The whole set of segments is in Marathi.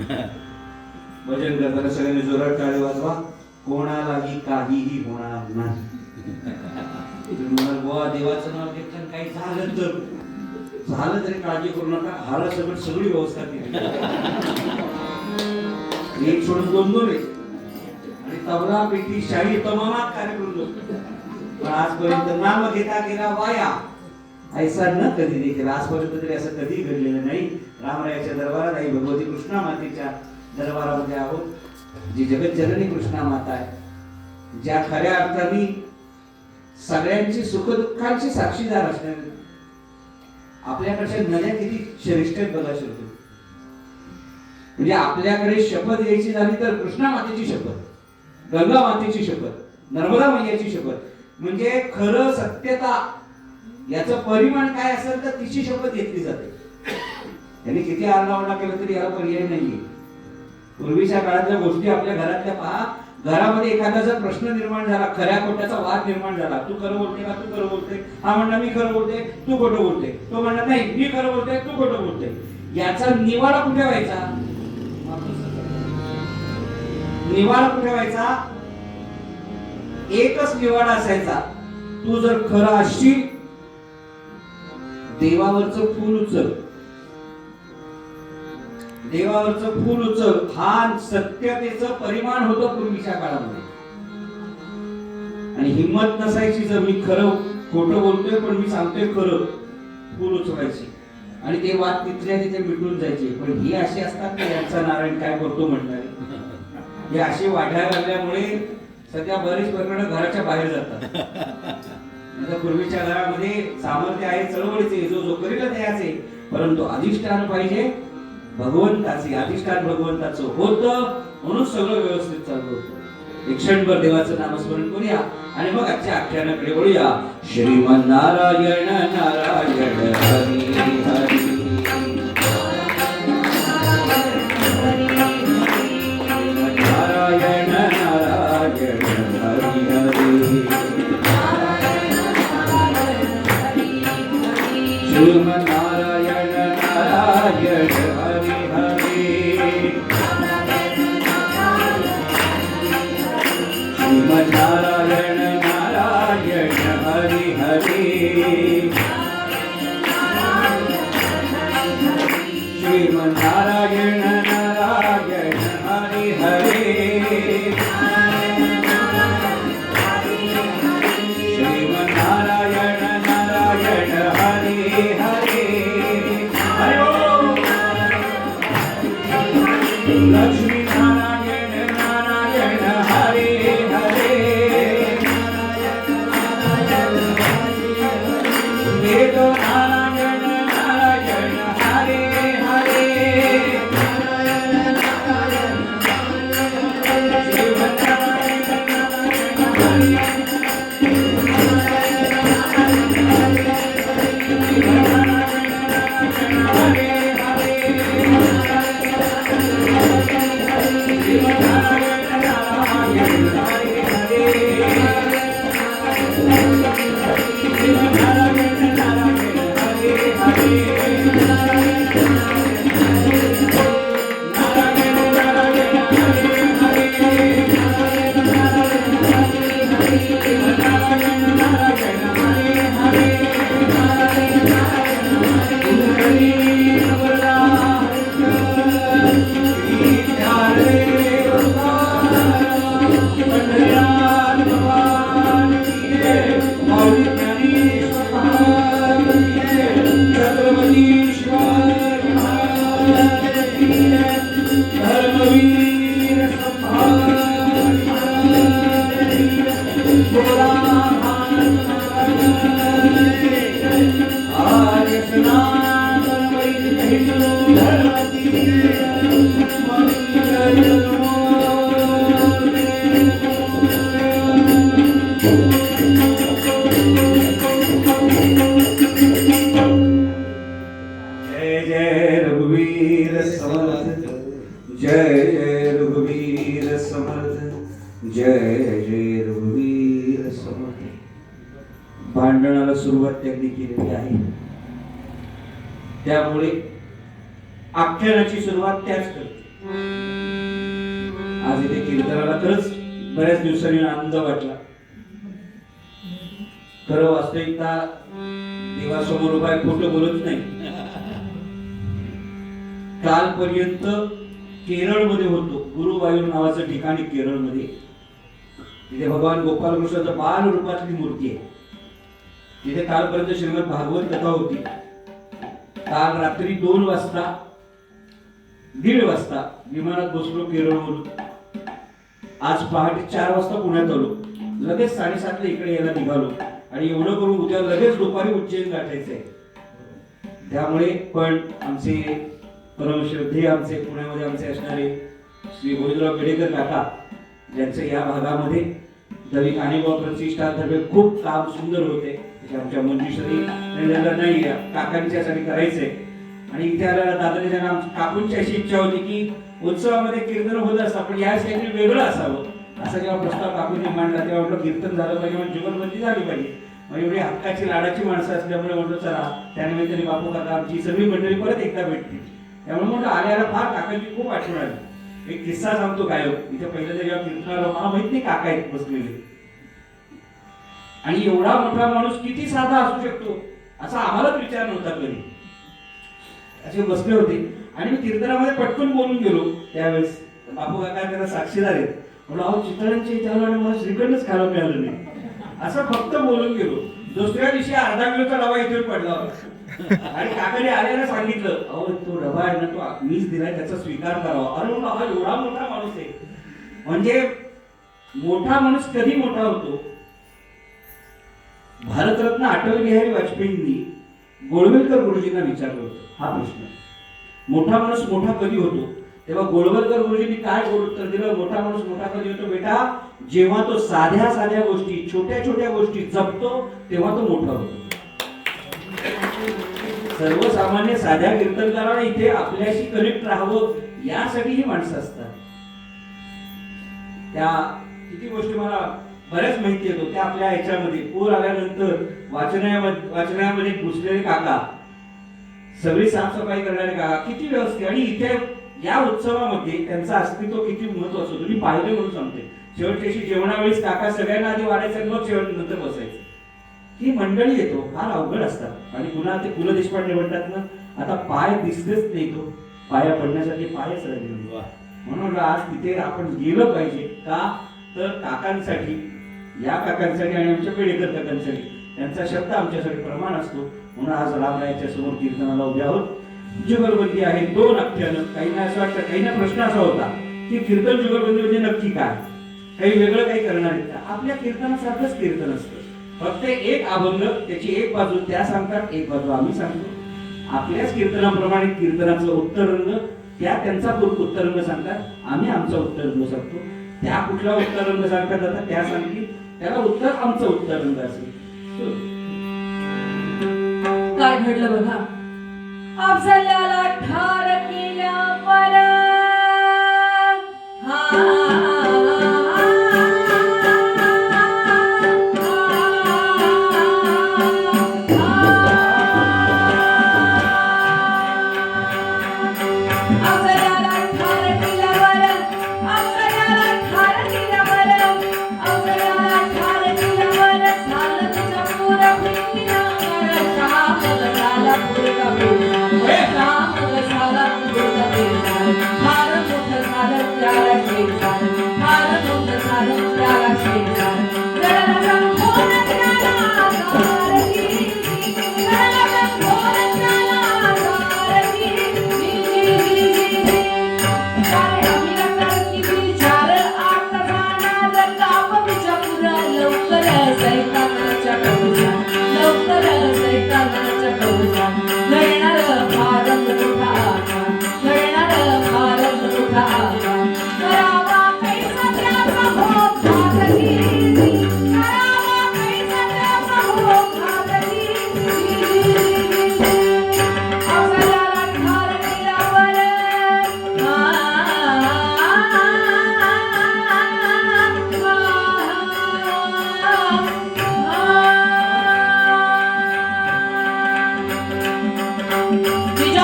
भजन करताना सगळ्यांनी जोरात टाळी वाजवा. कोणालाही काहीही होणार नाही. बुवा देवाचं नाव घेतलं काही झालं तरी काळजी करू नका. हाला सगळी व्यवस्था केली. एक सोडून दोन आणि तबला पेटी शाही तमामात कार्यक्रम होतो. पण आजपर्यंत नाम घेता गेला वाया. ऐसा न कधी देखील आजपर्यंत तरी असं कधी घडलेलं नाही. रामरायाच्या दरबारात आई भगवती कृष्णा मातेच्या दरबारामध्ये आहोत. जी जगत जननी कृष्णा माता आहे, ज्या खऱ्या अर्थाने सगळ्यांची सुखदुःखांची साक्षीदार असणारी. आपल्याकडच्या नद्या किती श्रेष्ठ आहेत बघा शेवटी. म्हणजे आपल्याकडे शपथ घ्यायची झाली तर कृष्णा मातेची शपथ, गंगा मातेची शपथ, नर्मदा मैयाची शपथ. म्हणजे खरं सत्यता याचं परिमाण काय असेल तर तिची शपथ घेतली जाते. यांनी किती आरडाओरडा केला तरी याला पर्याय नाहीये. पूर्वीच्या काळातल्या गोष्टी आपल्या घरातल्या पहा. घरामध्ये एखादा जर प्रश्न निर्माण झाला, खऱ्या खोट्याचा वाद निर्माण झाला, तू खरं बोलते का, तू खरं बोलते, हा म्हणला मी खरं बोलते, तू खोटं बोलते, तो म्हणला नाही मी खरं बोलते, तू खोटं बोलते. याचा निवाडा कुठे व्हायचा? निवाडा कुठे व्हायचा? एकच निवाडा असायचा. तू जर खरं असशील, देवावरचं फूल उचल, देवावरचं फूल उचल. हा सत्यतेचं परिमाण होतं पूर्वीच्या काळामध्ये. आणि हिंमत नसायची जर मी खरं खोटं बोलतोय पण मी सांगतोय खरं, फूल उचलायची आणि ते वाद तिथल्या तिथे मिटून जायचे. पण ही अशी असतात की यांचा नारायण काय करतो म्हणणारे. हे असे वाढायला लागल्यामुळे सध्या बरेच प्रकरण घराच्या बाहेर जातात. पूर्वीच्या घरामध्ये सामर्थ्य आहे चळवळीचे, जो करील त्याचे, परंतु अधिष्ठान पाहिजे भगवंताचे. अधिष्ठान भगवंताचं होतं म्हणून सगळं व्यवस्थित चालू होतं. एक क्षणभर देवाचं नामस्मरण करूया आणि मग आजच्या आख्यानाकडे वळूया. श्रीमन नारायण नारायण हरी हरी. नारायण नारायण हरी हरी. श्रीमन नारायण नारायण हरी हरी. श्रीमन नारायण नारायण हरी हरी. श्रीमन नारायण नारायण हरी हरी. श्रीमन नारायण नारायण हरी हरी. लक्ष्मी नारायण नारायण हरे हरे. वेद नारायण नारायण हरे हरे. भांडणाला सुरुवात त्यांनी केलेली आहे. त्यामुळे आख्यानाची सुरुवात त्याच करते. आज इथे कीर्तनाला खरंच बऱ्याच दिवसांनी आनंद वाटला. खरं वास्तविकता देवासमोर उभा आहे, खोटं बोलत नाही. कालपर्यंत केरळमध्ये होतो, गुरुवायूर नावाचं ठिकाणी केरळमध्ये. तिथे भगवान गोपालकृष्णाचं बाल रूपातली मूर्ती आहे. तिथे कालपर्यंत श्रीमद भागवत कथा होती. काल रात्री 2 वाजता 1:30 वाजता विमानात बसलो केरळवरून. आज पहाटे 4 वाजता पुण्यात आलो. लगेच 7:30 इकडे यायला निघालो आणि एवढं करून उद्या लगेच दुपारी उज्जैन गाठायचंय. त्यामुळे पण आमचे परमश्रद्धेय आमचे पुण्यामध्ये आमचे असणारे श्री गोविंदराव पेडेकर काका, ज्यांचं या भागामध्ये दलित आणीबाव प्रतिष्ठानतर्फे खूप काम सुंदर होते. आमच्या मंजुश्री नाही काकांच्यासाठी करायचंय. आणि इथे आल्याला दादाने त्यांना काकूंची अशी इच्छा होती की उत्सवामध्ये कीर्तन होत असतं, पण याच काहीतरी वेगळं असावं. असा जेव्हा प्रस्ताव काकूंनी मांडला तेव्हा म्हटलं कीर्तन झालं पाहिजे, म्हणजे जुगलबंदी झाली पाहिजे. मग एवढी हक्काची लाडाची माणसं असल्यामुळे म्हटलं चला त्यानिमित्ताने बापू काका आमची सगळी मंडळी परत एकदा भेटते. त्यामुळे म्हटलं आल्याला फार काकांची खूप आठवण आली. एक किस्सा सांगतो काय, इथे पहिलं जेव्हा कीर्तनाला मला माहित नाही काका आहेत बसलेले, आणि एवढा मोठा माणूस किती साधा असू शकतो असा आम्हालाच विचार नव्हता कधी. असे बसले होते आणि मी कीर्तनामध्ये पटकन बोलून गेलो. त्यावेळेस बापू काका त्याला साक्षीदार आहेत. म्हणलं अहो चितळ्यांच्या इथे आलो आणि मला श्रीखंडच खायला मिळालं नाही, असं फक्त बोलून गेलो. दुसऱ्या दिवशी अर्धा किलोचा डबा इथे पडला होता आणि काकाने आल्याला सांगितलं अहो तो डबा आहे ना तो मीच दिलाय, त्याचा स्वीकार करावा. अरे म्हणून हा एवढा मोठा माणूस आहे. म्हणजे मोठा माणूस कधी मोठा होतो. भारतरत्न अटल बिहारी वाजपेयींनी गोळवलकर गुरुजींना विचारलं होतं हा प्रश्न, मोठा माणूस मोठा कधी होतो. तेव्हा गोळवलकर गुरुजींनी काय उत्तर दिलं, मोठा माणूस मोठा कधी होतो बेटा, जेव्हा तो साध्या साध्या गोष्टी छोट्या छोट्या गोष्टी जपतो तेव्हा तो मोठा होतो. सर्वसामान्य साध्या कीर्तनकारांना इथे आपल्याशी कनेक्ट राहावं यासाठी ही माणसं असतात. त्या किती गोष्टी मला बऱ्याच माहिती येतो. त्या आपल्या ह्याच्यामध्ये पूर आल्यानंतर वाचनामध्ये घुसलेले काका, सगळी साफसफाई करणारे काका, किती व्यवस्थित. आणि इथे या उत्सवामध्ये त्यांचं अस्तित्व किती महत्वाचं होतं मी पाहिलं म्हणून सांगते. शेवटची जेवणावेळीस काका सगळ्यांना आधी वाढायचं आणि मग शेवट नंतर बसायचं. ही मंडळी येतो फार अवघड असतात. आणि पुन्हा ते पु ल देशपांडे म्हणतात ना, आता पाय दिसतेच नाही, तो पाया पडण्यासाठी पायच राहिले. म्हणून आज तिथे आपण गेलं पाहिजे. का तर काकांसाठी, या काकांसाठी आणि आमच्या पेडेकर काकांसाठी त्यांचा शब्द आमच्यासाठी प्रमाण असतो. म्हणून आज रामरायाच्या समोर कीर्तनाला उभे आहोत. जुगलबंदी आहे 2 अख्यानं. काहींना असं वाटतं, काहींना प्रश्न असा होता की कीर्तन जुगलबंदी म्हणजे नक्की काय, काही वेगळं काही करणार आहे का. आपल्या कीर्तनासारखंच कीर्तन असतं, फक्त एक अभंग, त्याची एक बाजू त्या सांगतात, एक बाजू आम्ही सांगतो. आपल्याच कीर्तनाप्रमाणे कीर्तनाचं उत्तर रंग त्या त्यांचा उत्तर रंग सांगतात, आम्ही आमचा उत्तर रंग सांगतो. त्या कुठला उत्तर रंग सांगतात आता त्या सांगतील, त्याला उत्तर आमचं उत्तर रंग असेल. काय घडलं बघा. अफजल्याला ठार केल्यावर करावा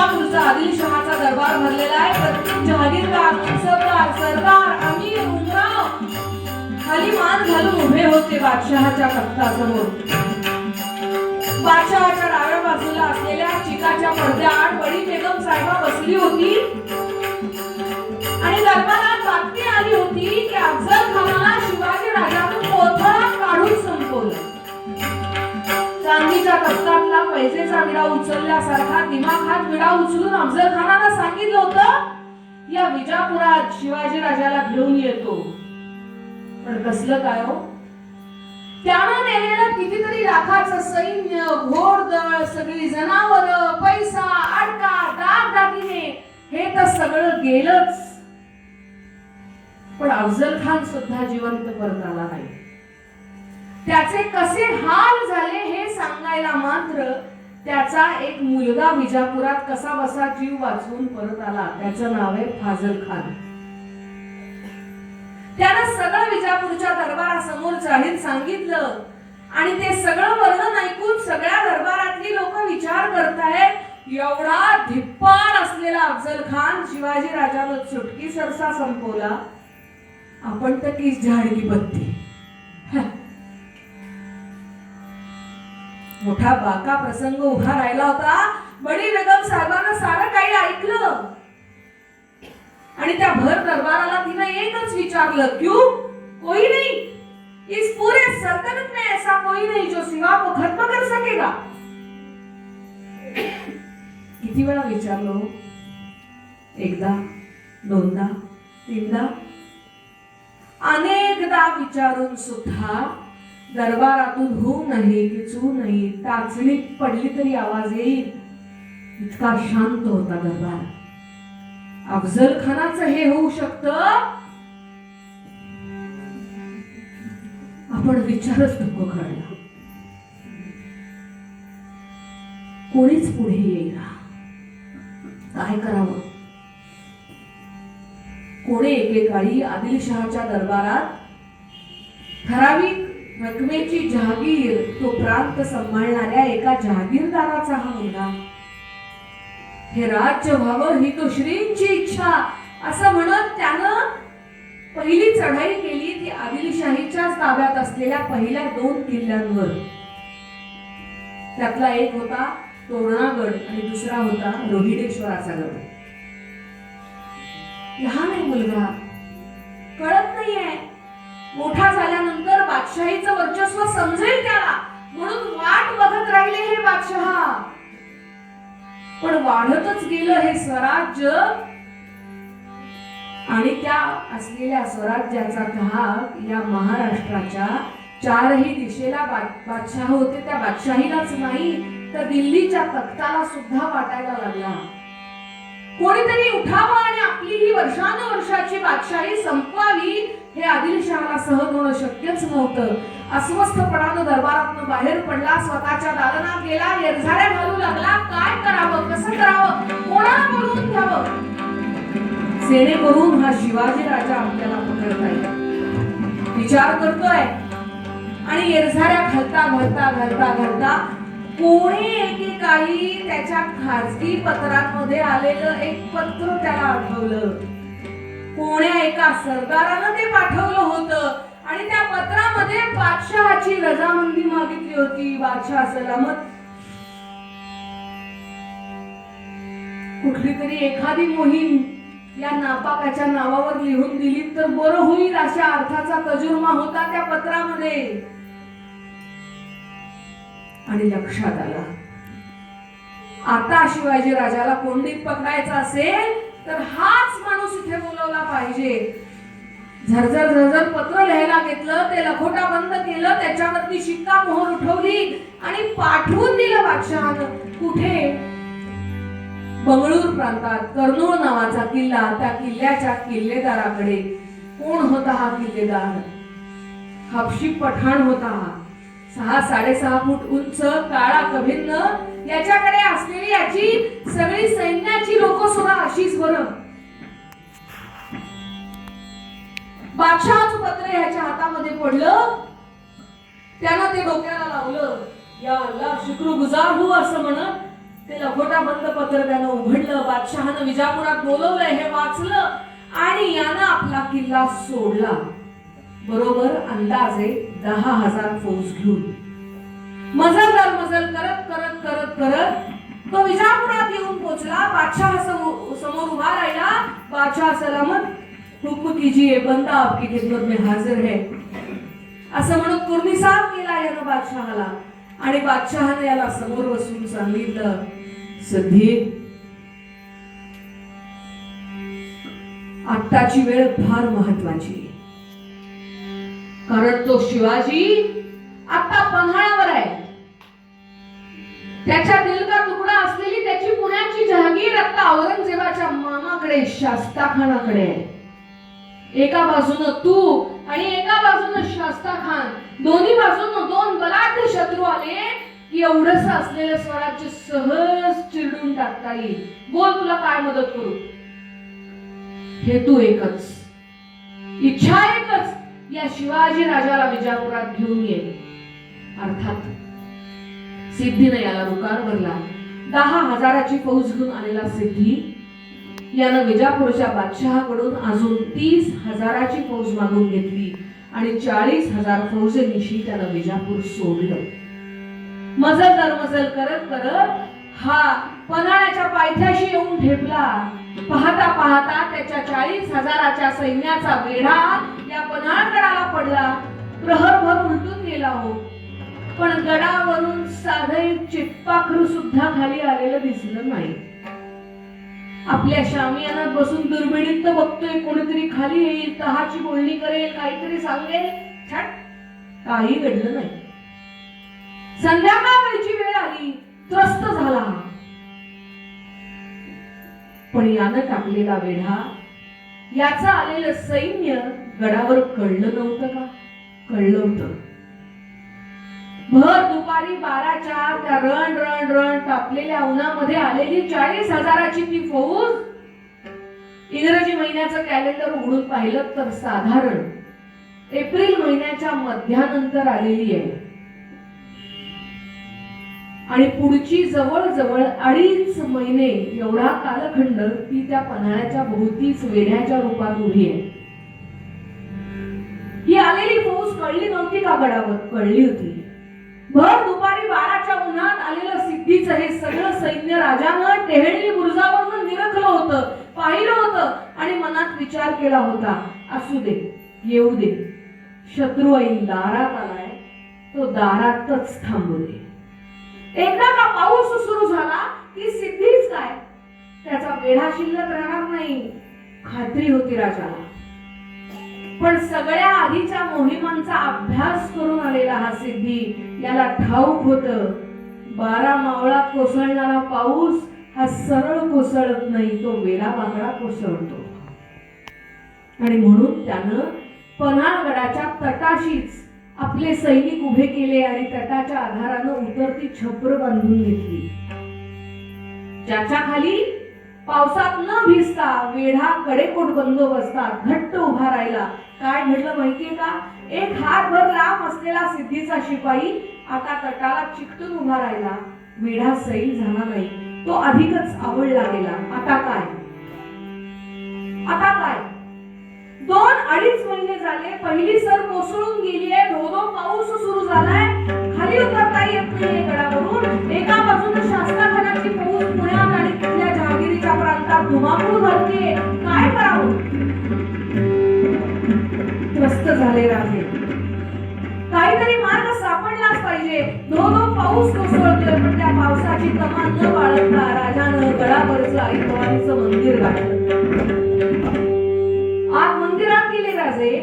विजापूरचा आदिलशहाचा दरबार भरलेला आहे. प्रत्येक जहागीरदार, मनसबदार, सरदार, अमीर, उमराव खाली मान घालून उभे होते बादशहाच्या तख्तासमोर. बादशहाच्या डाव्या बाजूला असलेल्या चिकाच्या पडद्याआड बडी बेगम साहेबा बसली होती आणि दरबारात बातमी आली होती की अफजल खानाला शिवाजी राजानं कोथळा काढून संपवलं. चांदीच्या तख्तातला पैसेचा विडा उचलल्यासारखा दिमाखात विडा उचलून अफजल खानाला सांगितलं होतं, या विजापुरात शिवाजी राजाला घेऊन येतो. पण कसलं काय हो? त्यानं नेलेलं कितीतरी लाखाचं सैन्य, घोडदळ, सगळी जनावरं, पैसा, अडका, दागदागिने हे तर सगळं गेलंच. पण अफजल खान सुद्धा जिवंत परत आला नाही. त्याचे कसे हाल झाले हे सांगायला मात्र त्याचा एक मुलगा विजापुरात कसा बसा जीव वाचवून परत आला. त्याचं नाव आहे फाजल खान. त्यानं सगळं विजापूरच्या दरबारासमोर जाहीर सांगितलं आणि ते सगळं वर्णन ऐकून सगळ्या दरबारातली लोक विचार करतायत, एवढा धिप्पाड असलेला अफजल खान शिवाजी राजानं चुटकी सरसा संपवला, आपण तर किस झाड की पत्ती. मोठा बाका प्रसंग उभा राहिला होता. बडी बेगम साहेबांना सारं काही ऐकलं आणि त्या भर दरबाराला तिनं एकच विचारलं, क्यों? कोई नहीं? इस पूरे सल्तनत में ऐसा कोई नहीं जो सिवा को खत्म कर सकेगा? किती वेळा विचारलो? एकदा, दोनदा, तीनदा, अनेकदा विचारून सुद्धा दरबारातून होऊ नाही की चू नाही, टाचणी पडली तरी आवाज येईल इतका शांत होता दरबार. अफजल खानाचं हे होऊ शकतं, आपण विचारच नको करायला. कोणीच पुढे येईना. काय करावं? कोणी एकेकाळी आदिलशहाच्या दरबारात ठराविक रकमेची जहागीर, तो प्रांत सांभाळणाऱ्या एका जहागीरदाराचा हा मुलगा, हे राज्य व्हावं ही तो श्रींची इच्छा असं म्हणत त्यानं पहिली चढाई केली ती आदिलशाहीच्याच ताब्यात असलेल्या पहिल्या 2 किल्ल्यांवर. त्यातला एक होता तोरणागड आणि दुसरा होता रोहिडेश्वराचा गड. लहान आहे मुलगा, कळत नाहीये. मोठा झाल्यानंतर बादशाहीचं वर्चस्व समजेल त्याला म्हणून वाट बघत राहिले हे बादशहा. पण वाढतच गेलं हे स्वराज्य आणि त्या असलेल्या स्वराज्याचा धाक या महाराष्ट्राच्या 4ही दिशेला बादशाह होते. त्या बादशाहीलाच नाही तर दिल्लीच्या तख्ताला सुद्धा वाटायला लागला. कोणीतरी उठावं आणि आपली ही वर्षानुवर्षाची बादशाही संपवावी हे आदिलशहाला सहन होणं शक्यच नव्हतं. अस्वस्थपणानं दरबारातून बाहेर पडला, स्वतःच्या दालनात गेला, निर्धाऱ्या घालू लागला. काय करावं, कसं करावं, कोणाला बोलवून घ्यावं जेणेकरून हा शिवाजी राजा आपल्याला पकडता येईल विचार करतोय. आणि निर्धाऱ्या घालता कोणी एकेकाळी त्याच्या खाजगी पत्रांमध्ये आलेलं एक पत्र त्याला आठवलं. कोण्या एका सरदारानं ते पाठवलं होतं आणि त्या पत्रामध्ये बादशहाची रजामंदी मागितली होती. बादशाह सलामत कुठली तरी एखादी मोहीम या नापाकाच्या नावावर लिहून दिली तर बरं होईल अशा अर्थाचा तर्जुमा होता त्या पत्रामध्ये. आणि लक्षात आला आता शिवाजी राजाला कोंडीत पकडायचा असेल तर हाच माणूस इथे बोलवला पाहिजे. झरझर पत्र लिहायला घेतलं, ते लखोटा बंद केलं, त्याच्यावरती शिक्का मोहर उठवली आणि पाठवून दिलं बादशहानं. कुठे? बंगळूर प्रांतात कर्नूल नावाचा किल्ला. त्या किल्ल्याच्या किल्लेदाराकडे. कोण होता हा किल्लेदार? हबशी पठाण होता. 6-6.5 फूट उंच, काळा कभिन्न, याच्याकडे असलेली याची सगळी सैन्याची लोक सुद्धा अशीच. बरं, बादशहाचं पत्र ह्याच्या हातामध्ये पडलं. त्यानं ते डोक्याला लावलं. या अल्लाह शुक्रगुजार हो असं म्हणत ते लखोटा बंद पत्र त्यानं उघडलं. बादशहानं विजापुरात बोलवलंय हे वाचलं आणि यानं आपला किल्ला सोडला. बरोबर अंदाजे 10,000 फौज घेऊन मजल दर मजल करत करत करत करत तो विजापुरात येऊन पोहोचला. बादशाह समोर उभा राहिला. बादशाह सलामत, हुक्म कीजिए, बंदा आपकी खिदमत में हाजिर है असं म्हणून कुर्निसाब केला यानं बादशहाला. आणि बादशहाने याला समोर बसून सांगितलं, सिद्धी, आत्ताची वेळ फार महत्वाची, कारण तो शिवाजी आता पन्हाळ्यावर आहे. त्याच्या दिल का तुकडा असलेली त्याची पुण्याची जहागीर आता औरंगजेबाच्या मामाकडे, शास्ता खानाकडे आहे. एका बाजूनं तू आणि एका बाजूनं शास्ता खान, दोन्ही बाजूनं दोन बलाढ्य शत्रू आले की एवढंच असलेलं स्वराज्य सहज चिरडून टाकता येईल. बोल, तुला काय मदत करू? हेतू एकच, इच्छा एकच, या शिवाजी राजाला विजापुरात घेऊन ये. अर्थात सिद्धीने याला रुकार भरला. 10,000ची फौज घेऊन आलेला सिद्धी यानं विजापूरच्या बादशहाकडून अजून 30,000ची फौज मागून घेतली आणि 40,000 फौजेनिशी त्यानं विजापूर सोडलं. मजल दर मजल करत करत हा पन्हाळ्याच्या पायथ्याशी येऊन ठेपला. पाहता पाहता त्याच्या 40,000च्या सैन्याचा वेढा या पन्हाळगडाला पडला. प्रहरभर उलटून गेला हो, पण गडावरून साधं चिटपाखरू सुद्धा खाली आलेलं दिसलं नाही. आपल्या शामियानात बसून दुर्बिणीत तर बघतोय कोणीतरी खाली येईल, तहाची बोलणी करेल, काहीतरी सांगेल. छट, काही घडलं नाही. संध्याकाळची वेळ आली, त्रस्त झाला. पण यानं टाकलेला वेढा, याचं आलेलं सैन्य गडावर कळलं नव्हतं का? कळलं होतं. भर दुपारी 12च्या त्या रण रण रण तापलेल्या उन्हामध्ये आलेली 40,000ची ती फौज इंग्रजी महिन्याचं कॅलेंडर उघडून पाहिलं तर साधारण एप्रिल महिन्याच्या मध्यानंतर आलेली आहे. आणि पुढची जवळजवळ 2.5 महिने एवढा कालखंड ती त्या पन्हाळ्याच्या भोवतीच वेढ्याच्या रूपात उभी आहे. ही आलेली फौज कळली नव्हती का गडावर? कळली होती. भर दुपारी 12च्या उन्हात आलेलं सिद्धीचं हे सगळं सैन्य राजानं टेहळी बुरुजावरून निरखलं होतं, पाहिलं होतं आणि मनात विचार केला होता, असू दे, येऊ दे, शत्रू ऐन दारात आलाय, तो दारातच थांबू दे. एकदा का पाऊस सुरू झाला की सिद्धीच काय, त्याचा वेढा शिल्लक राहणार नाही, खात्री होती राजाला. पण सगळ्या आधीच्या मोहिमांचा अभ्यास करून आलेला हा सिद्धी याला ठाऊक होतं, 12 मावळात कोसळणारा पाऊस हा सरळ कोसळत नाही, तो वेडा वाकडा कोसळतो. आणि म्हणून त्यानं पन्हाळगडाच्या तटाशीच आपले सैनिक उभे केले आणि तटाच्या आधारानं उतरती छप्र बांधून घेतली, ज्याच्या खाली पावसात न भिजता वेढा कडेकोट बंदोबस्तात घट्ट उभा राहिला. काय घडलं माहितीये का? एक हातभर लांब असलेला सिद्धीचा शिपाई आता तटाला चिकटून उभा राहिला. वेढा सैल झाला नाही, तो अधिकच आवळला गेला. आता काय? आता काय? 2-2.5 महिने झाले, पहिली सर कोसळून गेली आहे, धो पाऊस सुरू झालाय, खाली उतरता येत नाहीये गडावरून. एका बाजूने शास्ता खानाची फौज पुण्यात आणि तिथल्या जहागिरीच्या प्रांतात धुमाकूळ घालते. काय करावं? त्रस्त झाले राजे. काहीतरी मार्ग सापडलाच पाहिजे. धो पाऊस कोसळतोय, पण त्या पावसाची तमा न बाळगता राजानं गडावरचं आई भवानीचं मंदिर गाठलं. आत मंदिरात गेले राजे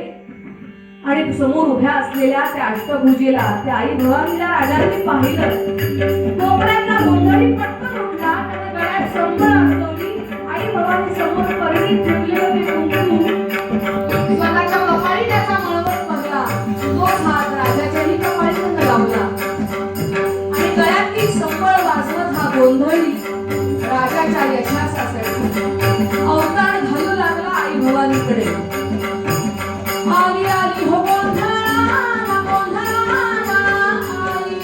आणि समोर उभ्या असलेल्या त्या अष्टभुजेला, त्या आई भवानीला राजांनी पाहिलं. तोपर्यंत गोंधळी पटकन उठला, त्याने गळ्यात संबळ अडकवली. आई भवानी समोर परडी ठेवले होते कुंकू, स्वतःच्या कपाळी त्याचा मळवट पडला. तोच हात राजाच्याही कपाळीतून लावला आणि गळ्यातली संबळ वाजवत हा गोंधळी राजाच्या यशासाठी अवतार घालू लागला आई भवानीकडे. आली आली हो गोंधळाला, गोंधळाला आली,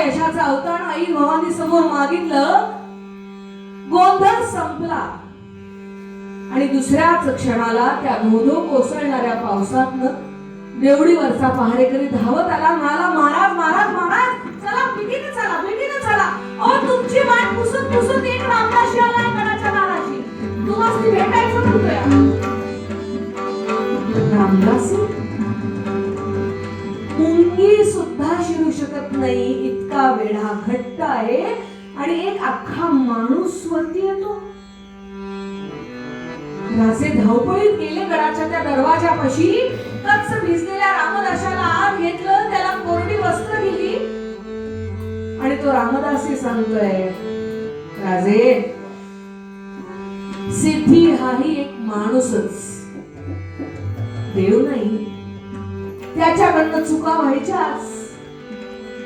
यशाचा अवतार आई भवानी समोर मागितलं. गोंधळ संपला आणि दुसऱ्याच क्षणाला त्या धोधो कोसळणाऱ्या पावसातनं देवडीवरचा पहारेकरी धावत आला. म्हणाला, महाराज महाराज महाराज, चला भेटीनं चला, भेटीनं चला. अहो तुमची वाट पुसत पुसत एक रामदासी आलाय गडाच्या दाराशी. तुम्हाला भेटायचं म्हणतोय. रामदासी मुंगी सुद्धा शिरू शकत नाही इतका वेढा घट्ट आहे आणि एक अख्खा माणूस वरती येतो. राजे धावपळीत गेले गडाच्या त्या दरवाजापाशी. कच्च भिजलेल्या रामदासाला आत घेतलं, त्याला कोरडी वस्त्र दिली आणि तो रामदासी सांगतोय, राजे सिद्धी हाही एक माणूसच, देव नाही. त्याच्याकडनं चुका व्हायच्याच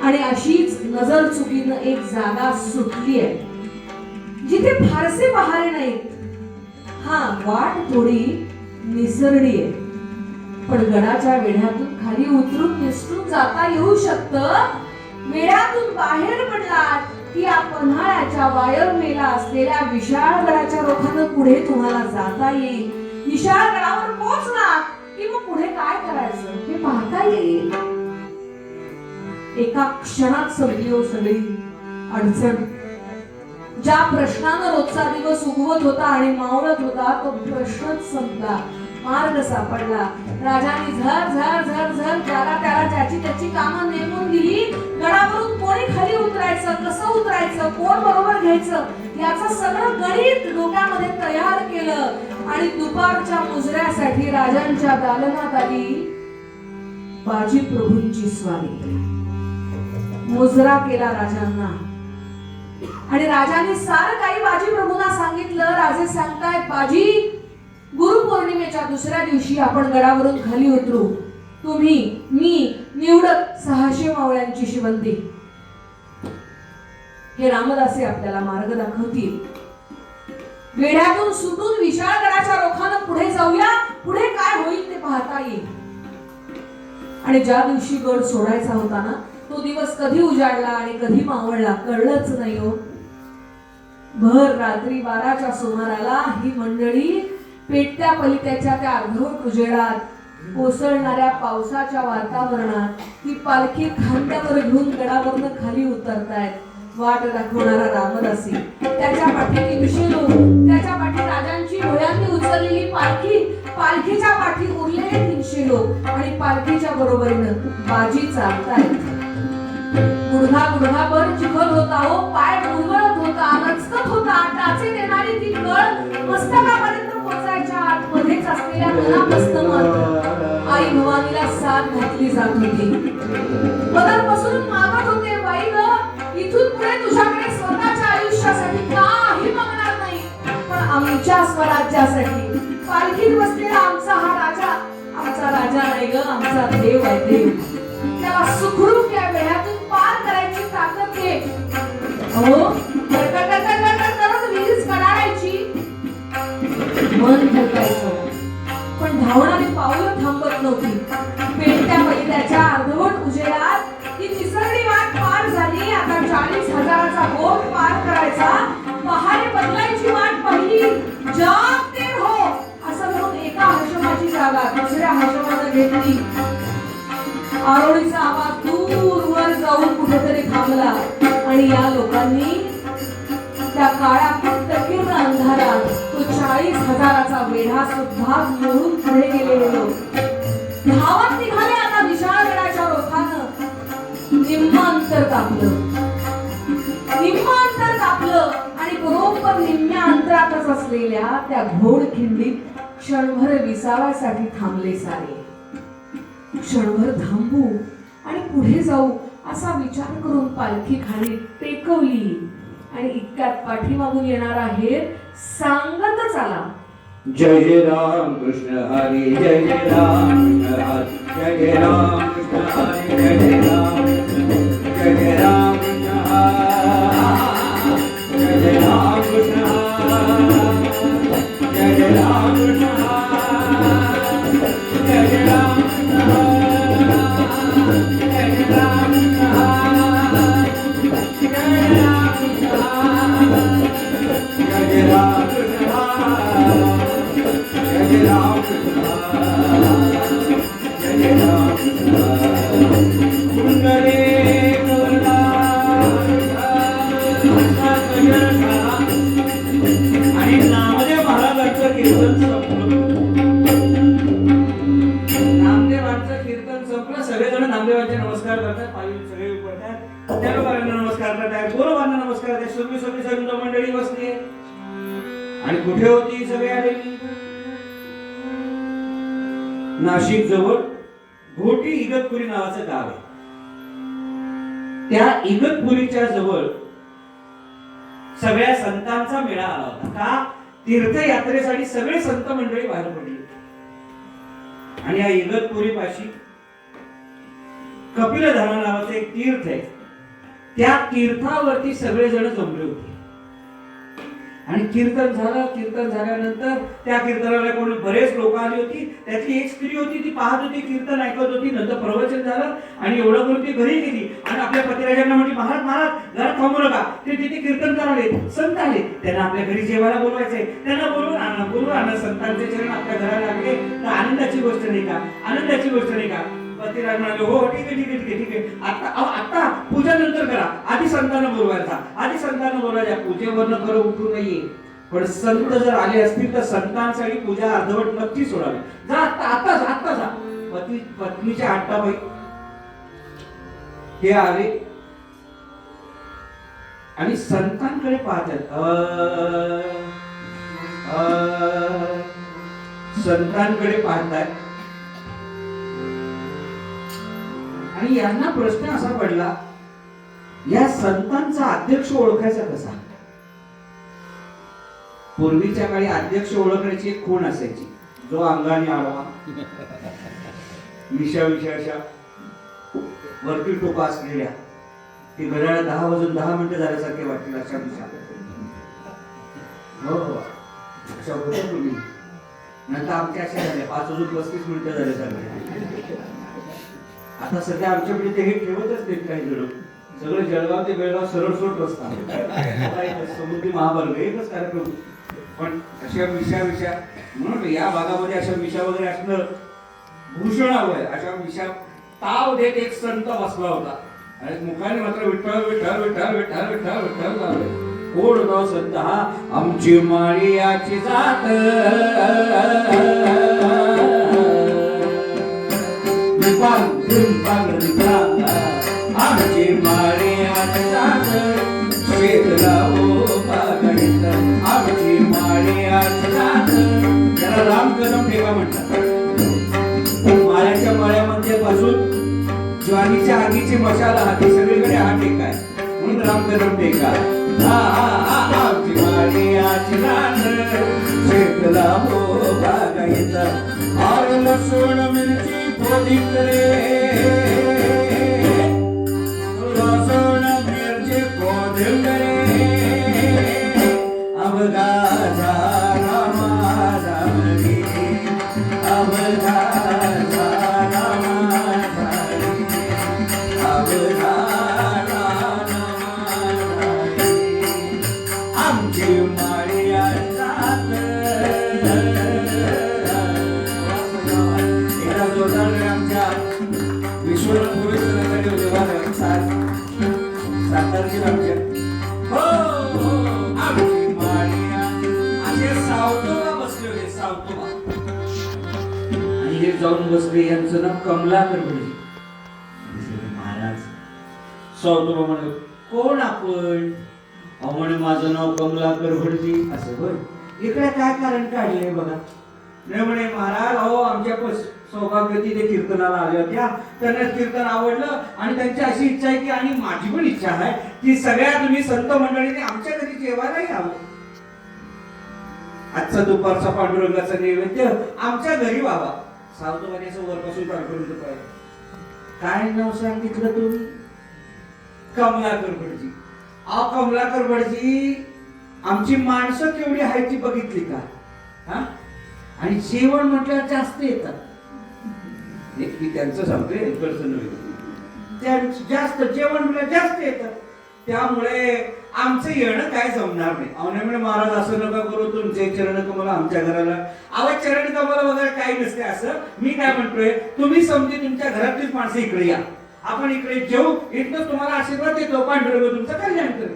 आणि अशीच नजर चुकीनं एक जागा सुटली आहे जिथे फारसे पहारे नाहीत. हा वाट थोडी निसरडी आहे, पण गडाच्या वेढ्यातून खाली उतरून निसटून जाता येऊ शकतं. वेढ्यातून बाहेर पडलात की या पन्हाळ्याच्या वायरमेला असलेल्या विशाळ गडाच्या रोखानं पुढे तुम्हाला जाता येईल. विशाळ गडावर पोहोचलात की मग पुढे काय करायचं हे पाहता येईल. एका क्षणात संपली हो सगळी अडचण. ज्या प्रश्नानं रोजचा दिवस उगवत होता आणि मावळत होता तो प्रश्नच संपला. मार्ग सापडला. राजाने झर झर झर झर ज्याला त्याला ज्याची त्याची कामं नेमून दिली. गडावरून कोणी खाली उतरायचं, कसं उतरायचं, कोण बरोबर घ्यायचं याचं सगळं गणित डोक्यामध्ये तयार केलं आणि दुपारच्या मुजऱ्यासाठी राजांच्या दालनात आली बाजी प्रभूंची स्वारी. मुजरा केला राजांना आणि राजाने सारं काही बाजी प्रभूंना सांगितलं. राजे सांगतायत, बाजी गुरुपौर्णिमेच्या दुसऱ्या दिवशी आपण गडावरून खाली उतरू. तुम्ही, मी निवडत 600 मावळ्यांची शिवंती. हे रामदासी आपल्याला मार्ग दाखवतील. वेढ्यातून सुटून विशाळ गडाच्या रोखानं पुढे जाऊया. पुढे काय होईल ते पाहता येईल. आणि ज्या दिवशी गड सोडायचा होता ना, तो दिवस कधी उजाडला आणि कधी मावळला कळलंच नाही हो. भर रात्री 12च्या सुमाराला ही मंडळी पेटत्या पलित्याच्या त्या अर्धवट उजेडात, कोसळणाऱ्या पावसाच्या वातावरणात ती पालखी खांद्यावर घेऊन गडावरनं खाली उतरतायत. वाट दाखवणारा रामदासी, त्याच्या पाठी 300 लोक, त्याच्या पाठी राजांची भुयांनी उचललेली पालखी, पालखीच्या पाठी उरलेले 300 लोक आणि पालखीच्या बरोबरीनं बाजी चालतायत. गुडघाभर चिखल होता हो, पाय गुळगुळत होता, लचकत होता. टाचे देणारी ती कळ मस्तकापर्यंत पोहोचायच्या आतमध्येच असलेल्या मनामस्त मात्र आई भवानीला साथ घातली जात होती. मनापासून मागत होते, बाई ग, इथून पुढे तुझ्याकडे स्वतःच्या आयुष्यासाठी काही मागणार नाही, पण आमच्या स्वराज्यासाठी. पालखीत बसलेला आमचा हा राजा आमचा राजा नाही ग, आमचा देव आहे, देव. त्याला सुखरूप या वेळातून पार करायची ताकद दे. अहो करत वीज कडायची, मन थकायचं, पण धावणारी पावलं थांबत नव्हती. पेटत्या पलित्याच्या अर्धवट उजेडात ती निसरडी वाट पार झाली. आता 40,000चा गोट पार करायचा. पहारे बदलायची वाट पहिली. जग ते हो असं म्हणून एका हशमाची जागा दुसऱ्या हशमानं घेतली. आरोळीचा आवाज दूरवर जाऊन कुठेतरी थांबला आणि या लोकांनी त्या काळ्या कुट्टकीर्ण अंधारात तो 40,000चा वेढा सुद्धा मोडून पुढे गेलेले लोक धावत निघाले. आता विशाळ गडाच्या रोखानं निम्म अंतर कापलं आणि बरोबर निम्म्या अंतरातच असलेल्या त्या घोडखिंडीत क्षणभर विसाव्यासाठी थांबले सारे. क्षणभर थांबू आणि पुढे जाऊ असा विचार करून पालखी खाली टेकवली आणि इतक्यात पाठीमागून येणारा हेर सांगतच आला, जय जय राम कृष्ण हरी, जय जय राम कृष्ण हरी, जय जय राम कृष्ण हरी, जय जय राम, जय जय राम कृष्ण हरी, जय जय राम कृष्ण हरी, जय जय राम कृष्ण हरी, जय जय राम कृष्ण हरी, जय जय राम कृष्ण हरी, नमस्कार करतात, पायी सगळे पडतात, त्या लोकांना नमस्कार करतात, गोरोबांना नमस्कार करतात. सगळी सगळी संत मंडळी बसली आणि कुठे होती सगळे आलेली? नाशिक जवळ घोटी इगतपुरी नावाचं गाव आहे. त्या इगतपुरीच्या जवळ सगळ्या संतांचा मेळा आला होता. का? तीर्थयात्रेसाठी सगळे संत मंडळी बाहेर पडली. आणि या इगतपुरी पाशी कपिलधारा नावाचं एक तीर्थ आहे. त्या तीर्थावरती सगळेजण जमले होते आणि कीर्तन झालं. कीर्तन झाल्यानंतर त्या कीर्तनाला कोणी बरेच लोक आली होती. त्यातली एक स्त्री होती, ती पाहत होती, कीर्तन ऐकत होती. नंतर प्रवचन झालं आणि एवढं करून ती घरी गेली आणि आपल्या पतिराजांना म्हणली, महाराज महाराज घरात थांबू नका, ते तिथे कीर्तन करावे, संत आले, त्यांना आपल्या घरी जेवायला बोलवायचंय, त्यांना बोलवून आणा. संतांचे चरण आपल्या घराला लागले तर आनंदाची गोष्ट नाही का? आनंदाची गोष्ट नाही का? पतिराज म्हणाले, हो ठीक आहे ठीक आहे ठीक आहे ठीक आहे, आता पूजा नंतर करा, आधी संतांना बोलवायचा, आधी संतांना बोलवायचा. पूजेवरनं खरं उठू नाहीये, पण संत जर आले असतील तर संतांसाठी पूजा अर्धवट नक्की सोडावी. जा आता जा. पत्नीच्या आट्टाबाई हे आले आणि संतांकडे पाहतात. संतांकडे पाहतात आणि यांना प्रश्न असा पडला, या संतांचा अध्यक्ष ओळखायचा कसा? पूर्वीच्या काळी अध्यक्ष ओळखण्याची एक खूण असायची, जो अंगाने आडवा, मिशा अशा वरती टोपा असलेल्या, ते घड्याळ 10 वाजून 10 मिनिटं झाल्यासारखे वाटतील अशा मिशा. हो अशा होत्या पूर्वी. नंतर आमच्या अशा झाल्या 5 वाजून 35 मिनिटं झाल्यासारखे. आता सध्या आमच्याकडे ते हे ठेवतच नाहीत काही जण. सगळं जळगाव ते बेळगाव सरळ सोड रस्ता, समुद्री महामार्ग एकच कार्यक्रम. पण अशा मिशा म्हणून या भागामध्ये अशा मिशा वगैरे असणं भूषण हवंय. अशा मिशा ताव देत एक संत बसला होता आणि मुखाने मात्र विठ्ठल विठ्ठल विठ्ठल विठ्ठल विठ्ठल विठ्ठल लावले. कोण तो संत हा? आमची माळियाची जात, आमची माळियाची जात, शेतला हो बागायत, आमची माळियाची जात. त्याला रामकदम ठेका म्हणतात. माळ्याच्या माळ्यामध्ये पासून ज्वारीच्या आगीची मशाला हाती सगळीकडे हा टेका आहे, म्हणून रामकदम टेका. आमची माळियाची जात, शेतला हो बागायत, आर लसूण मिरची पोदी करे, लसूण मिरची पोदी करे, अवघा झाला माझा मनी, अवघा झाला माझा मनी, अवघा झाला माझा मनी. आमची माळिया जात. आमच्या विश्वनाथ पुरोहित सातारची आमच्या आमची माळिया असे सावतोबा बसले होते. सावतोबा आणि हे जाऊन बसले, यांचं नाव कमलाकर भटजी. महाराज सावतोबा म्हणाले, कोण आपण? म्हणे माझं नाव कमलाकर भटजी. असं होय, इकडे काय कारण काढले बघा? नाही म्हणे महाराज, अहो आमच्या सौभाग्यवती ते कीर्तनाला आल्या होत्या, त्यांना कीर्तन आवडलं आणि त्यांची अशी इच्छा आहे की, आणि माझी पण इच्छा आहे की सगळ्या तुम्ही संत मंडळीने आमच्या घरी जेवायला यावं. आजचा दुपारचा पांडुरंगाचा नैवेद्य आमच्या घरी व्हावा. सावतोबाने असं वरपासून पांडुरंग पाहिजे. काय नाव सांगितलं तुम्ही? कमलाकर भटजी. कमलाकर भटजी, आमची माणसं केवढी आहे ती बघितली का? हा, आणि जेवण म्हटल्यावर जास्त येतात. मी त्यांचं सांगतोय, जास्त जेवण म्हटलं जास्त येतात, त्यामुळे आमचं येणं काय जमणार नाही. म्हणजे महाराज असं नका करू, तुमचे चरण कमल आमच्या घराला. आवाज चरण कमल वगैरे काही नसते. असं मी काय म्हणतोय, तुम्ही समजे तुमच्या घरातलीच माणसं इकडे या, आपण इकडे जेऊ, इथं तुम्हाला आशीर्वाद देतो, पांडुरंग तुमचं कल्याण करेल.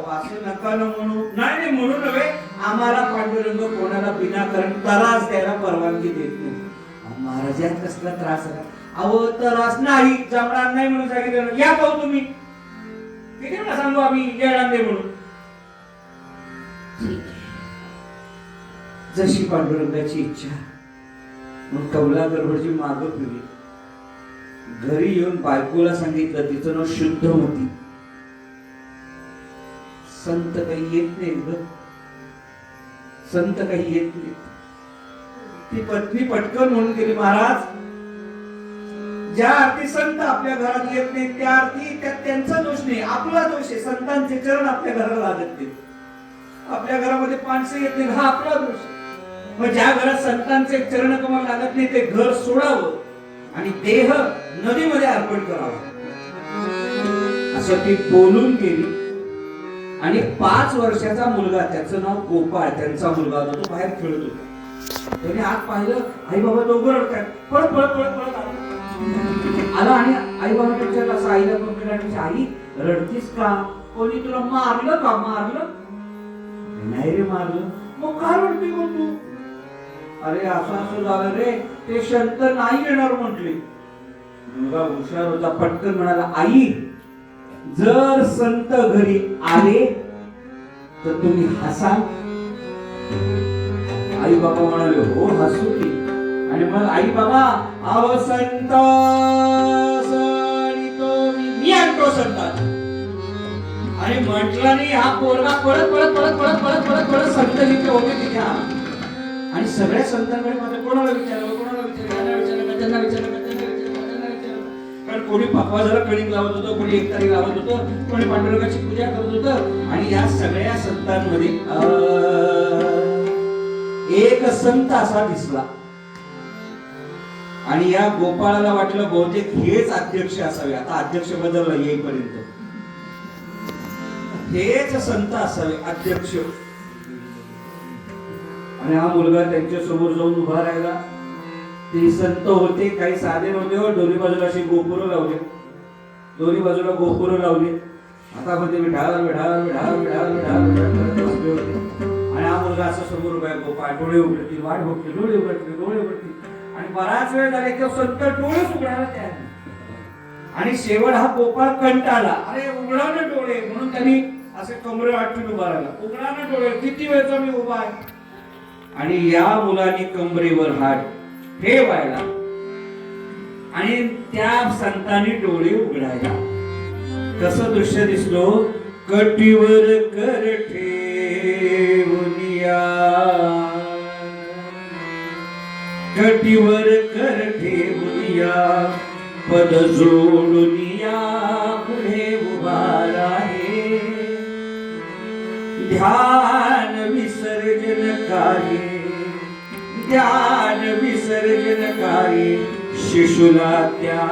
असं नका न म्हणू. नाही म्हणू नव्हे, आम्हाला पांडुरंग कोणाला विनाकारण त्रास द्यायला परवानगी देत नाही. महाराजात कसला त्रास आहे? अहो तर नाही जमणार नाही म्हणून सांगितलं या पाहू तुम्ही किती वेळा सांगू आम्ही येणार नाही म्हणून. जशी पांडुरंगाची इच्छा. मग कमला गरबडची माग फिरली. घरी येऊन बायकोला सांगितलं तिचं नाव शुद्धमती. संत काही येत नाही ग, संत काही येत नाही. ती पत्नी पटकन म्हणून गेली महाराज ज्या अर्थी संत आपल्या घरात येत नाही त्या अर्थी त्यांचा दोष नाही आपला दोष आहे. संतांचे चरण आपल्या घराला लागत नाही, आपल्या घरामध्ये माणसं येत नाही हा आपला दोष आहे. मग ज्या घरात संतांचे चरण कमल लागत नाही ते घर सोडावं आणि देह नदीमध्ये अर्पण करावा असं ती बोलून गेली. आणि 5 वर्षाचा मुलगा त्याचं नाव गोपाळ त्यांचा मुलगा होता तो बाहेर खेळत होता. त्याने आत पाहिलं आई बाबा दोघं रडतात. पळत पळत पळत पळत आला आणि आई बाबा विचारलं असं आईला पण आई रडतीस का कोणी तुला मारलं का. मारलं नाही रे मारलं. मग का रडती मग तू. अरे असं असं झालं रे ते संत नाही येणार म्हटले. मुलगा हुशार होता पटकन म्हणाला आई जर संत घरी आले तर तुम्ही हसाल. आई बाबा म्हणाले हो हसू की. आणि मग आई बाबा अहो संत मी आणतो संतात. आणि म्हटलं नाही हा पोरगा पळत पळत पळत पळत पळत पळत पळत संत जिथे होते तिथे आला. आणि सगळ्या संतांकडे माझं कोणाला विचारलं कोणाला विचारलं त्यांना विचारलं कारण कोणी पकवाजाला कणिक लावत होतं, कोणी एकतारी लावत होतं, कोणी पांडुरंगाची पूजा करत होतं. आणि या सगळ्या संतांमध्ये एक संत असा दिसला. आणि या गोपाळाला वाटलं बहुतेक हेच अध्यक्ष असावे. आता अध्यक्ष बदलला येईपर्यंत हेच संत असावे अध्यक्ष. आणि हा मुलगा त्यांच्या समोर जाऊन उभा राहिला. ते संत होते काही साधे नव्हते. दोन्ही बाजूला अशी गोपुरं लावले, दोन्ही बाजूला गोपुरं लावली. आता मध्ये विठाळ विठाळ विठाळ विठाळ विठाळ बसले होते. आणि हा मुलगा असं समोर उभा आहे. गोपाळ डोळे उघडतील वाट बघतील डोळे उघडतील डोळे उघडतील. आणि बराच वेळ झाला की संत डोळेच उघडायला तयार. आणि शेवट हा गोपाळ कंटाळला. अरे उघडा ना डोळे म्हणून त्यांनी असे कमरे वाटून उभा राहिला. उघडा ना डोळे किती वेळचा मी उभा आहे. आणि या मुलाने कमरेवर हात ठेवायला आणि त्या संतांनी डोळे उघडायला. कसं दृश्य दिसलो. कटीवर कर ठेवूनिया कटीवर कर ठेवूनिया पद जोडूनिया पुढे उभा राहे. ध्यान विसर्जनकारी ध्यान विसर्जनकारी शिशुला त्या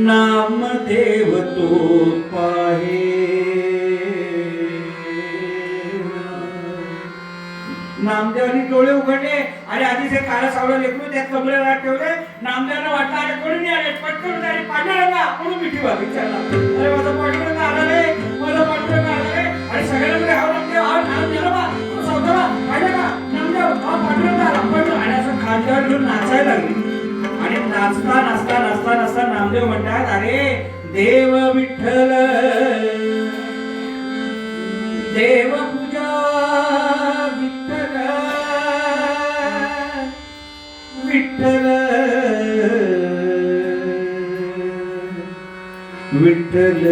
नामदेव तो पाहे. नामदेवानी डोळे उघडले आणि आधीच हे काळा सावळं लेकरू त्यात कमरेला ठेवले. नामदेवाला वाटलं अरे कोणी नाही आले. पटकन अरे पांडुरंगा म्हणून मिठी बा विचारला. अरे माझा पांडुरंग आला रे माझा पांडुरंग आला रे. आणि सगळ्यांकडे हाव नामदेव हाव नाम दिलं बा सावळा पाहिजे का नामदेव हा पांडुरंग आला पांडुरंग. आणि असं खांद्यावर घेऊन नाचायला लागले. आणि नाचता नाचता नाचता नाचता नामदेव म्हणतात अरे देव विठ्ठल देव पूजा विठ्ठल विठ्ठल विठ्ठल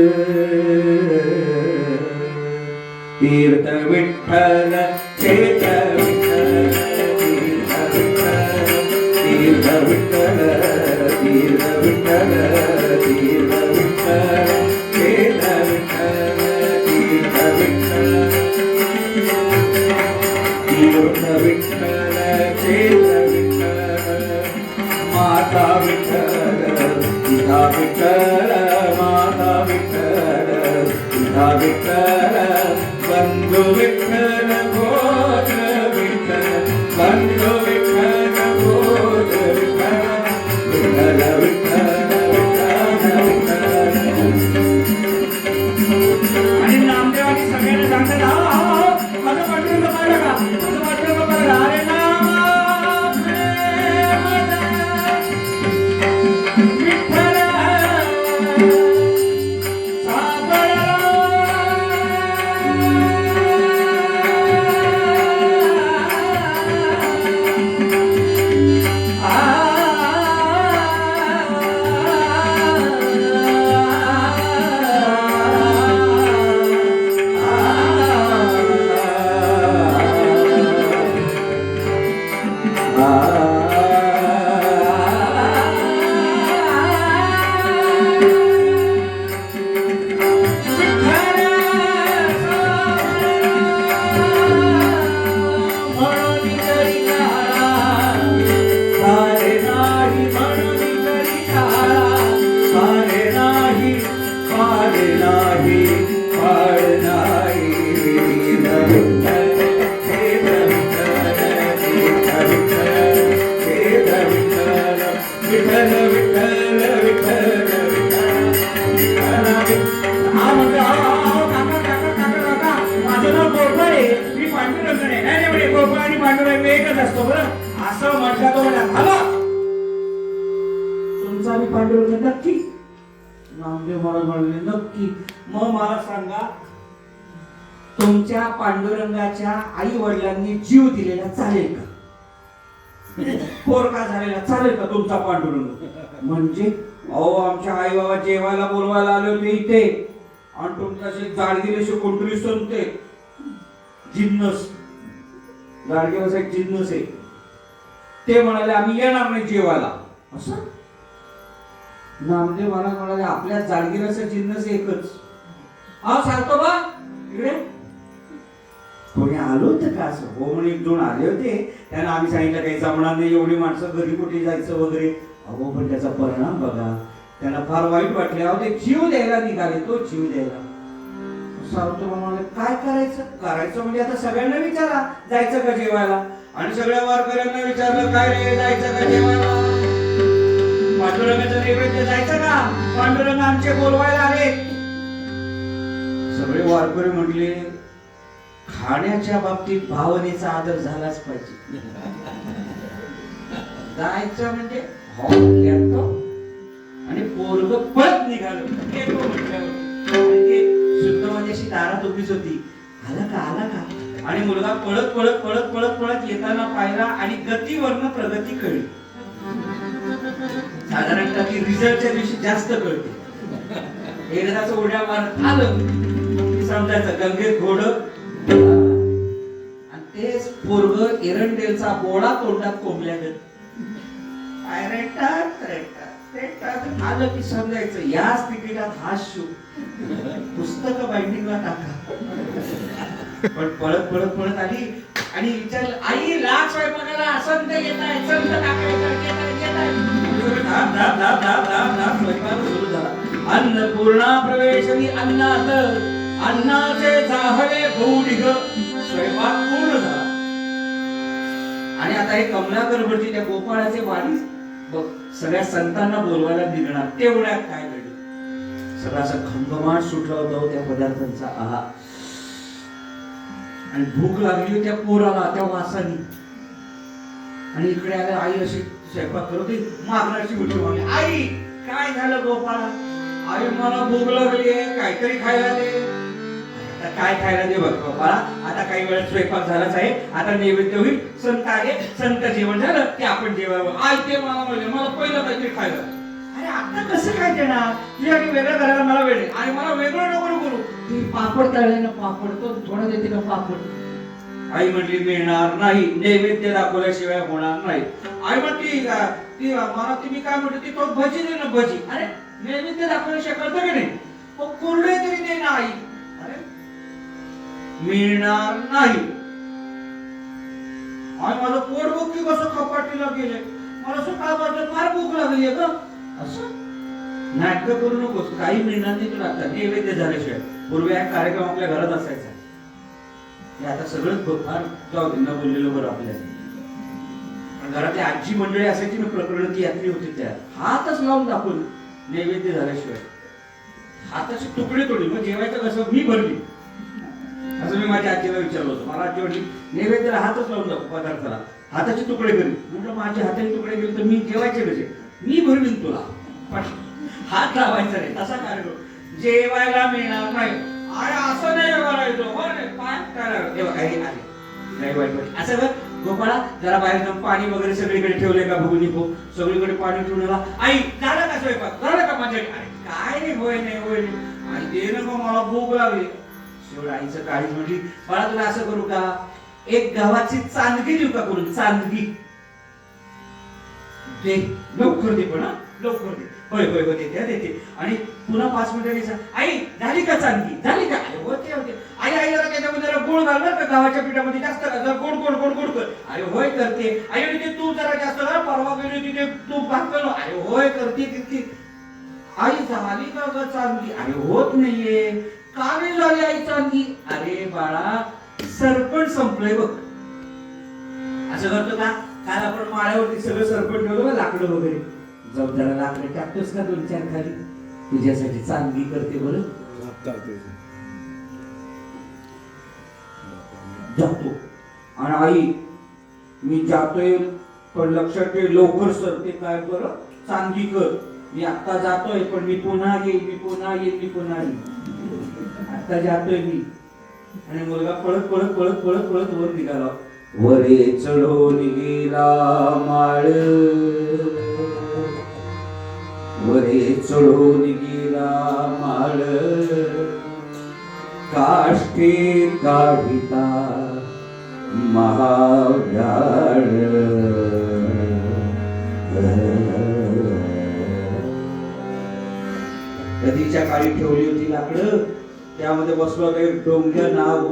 तीर्थ विठ्ठल चेत विठ्ठल तीर्थ विठ्ठल तीर्थ विठ्ठल तीर्थ विठ्ठल चेत विठ्ठल तीर्थ विठ्ठल तीर्थ विठ्ठल चेत विठ्ठल माता विठ्ठल पिता विठ्ठल माता विठ्ठल पिता विठ्ठल बंधु विठ्ठल घोष विठ्ठल बंधु विठ्ठल घोष विठ्ठल विठ्ठल विठ्ठल आणि नामदेवानी सगळ्यांना सांगतात माझं पाठवून पाहिलं का माझं पाठवून पाहिलं. अरे नाम असं म्हटलं तो झाला तुमचा मी पांडुरंग नक्की नामदेव महाराज म्हणले नक्की मग मला सांगा तुमच्या पांडुरंगाच्या आई वडिलांनी जीव दिलेला चालेल का पोरका झालेला चालेल का तुमचा पांडुरंग म्हणजे अहो आमच्या आई बाबा जेवायला बोलवायला आले होते इथे आणि तुमच्याशी जाडगिरीशी कोणतरी संते जिन्नस गाडगेवाचा एक जिन्नस आहे ते म्हणाले आम्ही येणार नाही जेवायला असं नामदेव महाराज म्हणाले आपल्या जाडगिराचा जिन्नस एकच हा सांगतो बा इकडे कोणी आलो होतं का असं हो म्हणे एक दोन आले होते त्यांना आम्ही सांगितलं काही जमणार नाही एवढी माणसं घरी कुठे जायचं वगैरे अहो पण त्याचा परिणाम बघा त्यांना फार वाईट वाटले अहो ते जीव द्यायला निघाले तो जीव द्यायला सावतो म्हणाले काय करायचं म्हणजे आता सगळ्यांना विचारा जायचं का जेवायला आणि सगळ्या वारकऱ्यांना विचारलं काय रे जायचं का जेवायला पांडुरंगाचं नैवेद्य जायचं का पांडुरंग आमचे बोलवायला आले सगळे वारकरी म्हटले खाण्याच्या बाबतीत भावनेचा आदर झालाच पाहिजे जायचं म्हणजे हो येतो आणि पोरग पळत निघालो येतो म्हटल्यावर शुद्ध माझ्याशी दारात उभीच होती आला का आणि मुलगा पळत येताना पाहिला आणि गतीवरनं प्रगती कळली साधारणतः ती रिझल्टच्या दिवशी जास्त कळते एकदाच उड्या मारत आलं समजायचं गंगेत घोड आणि तेच पोरग एरंडेलचा बोळा तोंडात कोंबल्यागत आलं की समजायचं याच तिकिटात हा शू पुस्तक बाइंडिंगला टाका पण पळत आली आणि विचारलं आई लाग स्वयंपाकाला संत येताय संत काका येताय स्वयंपाक सुरू झाला अन्नपूर्णा प्रवेशनी अन्नात अन्नाचे जाहले भौडिग स्वयंपाक पूर्ण झाला आणि आता हे कमलाकर भटजी त्या गोपाळाचे वाणी बघ सगळ्या संतांना बोलवायला निघणार तेवढ्यात काय घडलं सगळा असा खमखमाट सुटला होता त्या पदार्थांचा आहा आणि भूक लागली होती त्या पोराला त्या वासानी आणि इकडे आले आई अशी स्वयंपाक करत होती मागण्याची उठी मागली आई काय झालं गोपाळा आई मला भूक लागली काहीतरी खायला दे आता काय खायला दे बघ गोपाळा आता काही वेळात स्वयंपाक झालाच आहे आता नैवेद्य होईल संत आले संत जेवण झालं की आपण जेवायला आई ते मला म्हणले मला पहिलं काहीतरी खायला अरे आता कसं काय देणार तुझ्यासाठी वेगळं करायला मला वेळ आणि मला वेगळं नको करू ती पापड तळले ना पापड तो थोडं देते का पापड आई म्हटली मिळणार नाही नैवेद्य दाखवल्याशिवाय होणार नाही आई म्हटली ती मला तुम्ही काय म्हणते ती तो भजी दे ना भजी अरे नैवेद्य दाखवल्याशिवाय कळतं की नाही मग कोरडे तरी दे ना आई अरे मिळणार नाही आणि माझं पोट बघ की कसं खपाटीला गेले मला सकाळपासून फार भूक लागली आहे ग असं नाटक करू नकोस काही मिळणार नाही तुला आता नैवेद्य झाल्याशिवाय पूर्वी एक कार्यक्रम आपल्या घरात असायचा हे आता सगळंच फार जाऊ दे न बोललेलं बरं आपल्याला घरातली आजी मंडळी असायची ना प्रकरण ती यात्री होती त्या हातच लावून दाखवून नैवेद्य झाल्याशिवाय हाताची तुकडे तोडली मग जेवायचं कसं मी भरली असं मी माझ्या आजीला विचारलं होतं मला आजी म्हटली नैवेद्याला हातच लावून दाखव पदार्थाला हाताचे तुकडे करी म्हटलं माझे हाताचे तुकडे केले तर मी जेवायचे कसे मी भरवीन तुला पण हात लावायचा नाही तसा कार्यक्रम जेवायला मिळणार नाही अरे असं नाही करायचं हो काय करायला काही आले नाही वाईट असं बघ गोपाळा जरा बाहेर जाऊन पाणी वगैरे सगळीकडे ठेवले का भुगनी पो सगळीकडे पाणी ठेवलेला आई झालं का स्वयंपाक झालं का माझ्या अरे काय नाही होय नाही आई दे नको मला भूक लागली शेवट आईचं काळीच म्हटली बाळा तुला असं करू का एक गव्हाची चांदगी देऊ का करून चांदगी ते लवकर दे पण, लवकर दे. होय होय होय देते देते. आणि पुन्हा 5 मिनिटांनी आई झाली का चांदी, झाली का? अरे होते होते. आई आई जरा त्याच्यामध्ये जरा गोड घाल बरं का, गव्हाच्या पिठामध्ये जास्त घाल, जरा गोड गोड गोड गोड कर. अरे होय करते. आई आणि ते तूप जरा जास्त घाल, परवा गेली तिथे तूप घातलं. अरे होय करते तितकी. आई झाली का ग चांदी? अरे होत नाहीये. का नाही झाली आई चांदी? अरे बाळा सरपण संपलंय बघ. असं करतो का? काल आपण माळ्यावरती सगळं सरपण ठेवलं बघ, लाकडं वगैरे. जाऊन जरा लाकडं टाकतोस का 2-4 खाली? तुझ्यासाठी चांदी करते बरं. जातो. आणि आई मी जातोय पण लक्षात ठेव लवकर सरते काय बरं, चांदी कर. मी आता जातोय पण मी पुन्हा येईल, मी पुन्हा येईल, मी पुन्हा येईल. आता जातोय मी. आणि मुलगा पळत पळत पळत पळत पळत वर निघाला. वरे चढून गेला माळ, वरे चढून गेला माळ, काष्टी काढिता महाव्याळ. कधीच्या काळी ठेवली होती लाकडं, त्यामध्ये बसलो काही डोंग्या नाव.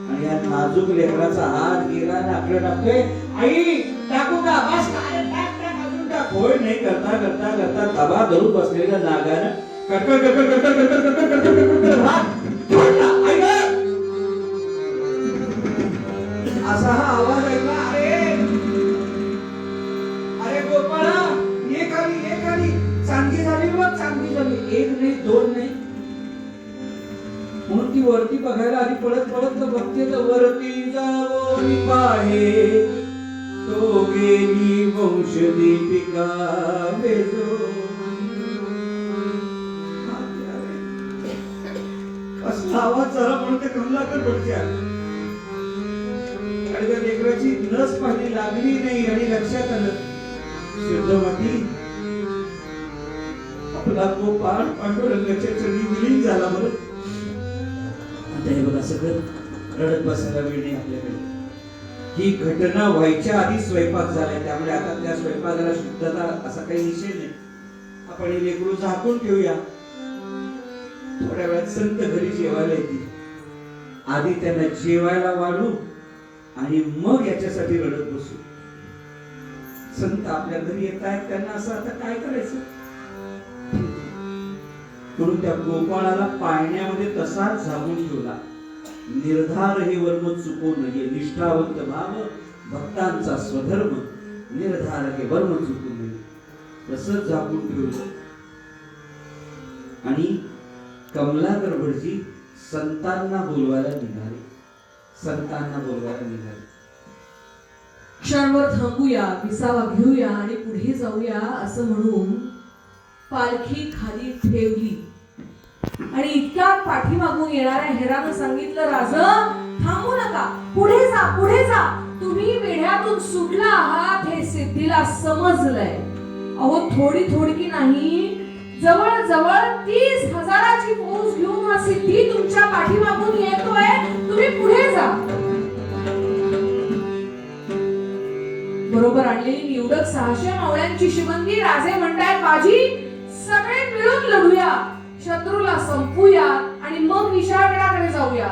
आणि या नाजूक लेकराचा हात गेला, लाकडं टाकतोय. आई टाकू का? बस काय टाक टाक अजून टाक. होय नाही करता करता करता तबा धरून बसलेल्या नागानं कटकट कटकट कटकट कटकट कटकट कटकट कटकट हात जोडला. आई ग! असा हा आवाज ऐकला. अरे अरे गोपाळा ये खाली, ये खाली. चांदी झाली बघ, चांदी झाली. 1 नाही 2 नाही. म्हणून ती वरती बघायला आधी पळत पळत बघते तर वरती जावोनी पाहे तो गेली वंश दीपिका बेजो. कसला आवाज झाला म्हणते कमलाकर पडत्या. आणि त्या लेकराची नस पाहिली लागली नाही आणि लक्षात आलं सिद्धवती आपला तो पांडुरंगाच्या चरणी विलीन झाला. बरं आता हे बघा सगळं रडत बसायला वेळ नाही आपल्याकडे. ही घटना व्हायच्या आधी स्वयंपाक झालाय, त्यामुळे आता त्या स्वयंपाकाला शुद्धता असा काही विषय नाही. आपण हे लेकरू झाकून ठेवूया. थोड्या वेळात संत घरी जेवायला येतील. आधी त्यांना जेवायला वाढू आणि मग याच्यासाठी रडत बसू. संत आपल्या घरी येत आहेत, त्यांना असं आता काय करायचं. म्हणून त्या गोपाळाला पाळण्यामध्ये तसाच झाकून ठेवला. निर्धार हे वर्म चुकू नये, निष्ठावंत भाव भक्तांचा स्वधर्म, निर्धार हे वर्म चुकू नये, तसंच झाकून ठेवलं. आणि कमलाकर भटजी संतांना बोलवायला निघाले. संतांना बोलवायला निघाले. क्षणभर थांबूया, विसावा घेऊया आणि पुढे जाऊया असं म्हणून पालखी खाली ठेवली. आणि इतक्या पाठीमागून येणाऱ्या हेरानं सांगितलं, राज थांबू नका, पुढे जा, पुढे जा. तुम्ही वेढ्यातून सुटला आहात हे सिद्धीला समजलंय. अहो थोडी थोडकी नाही, जवळ जवळ 30,000ची फौज घेऊन हा सिद्धी तुमच्या पाठीमागून येतोय. तुम्ही पुढे जा. बरोबर आणलेली निवडक 600 मावळ्यांची शिबंदी राजे म्हणतायत, बाजी सगळे मिळून लढूया, शत्रूला संपूया आणि मग विशाळगडाकडे जाऊया.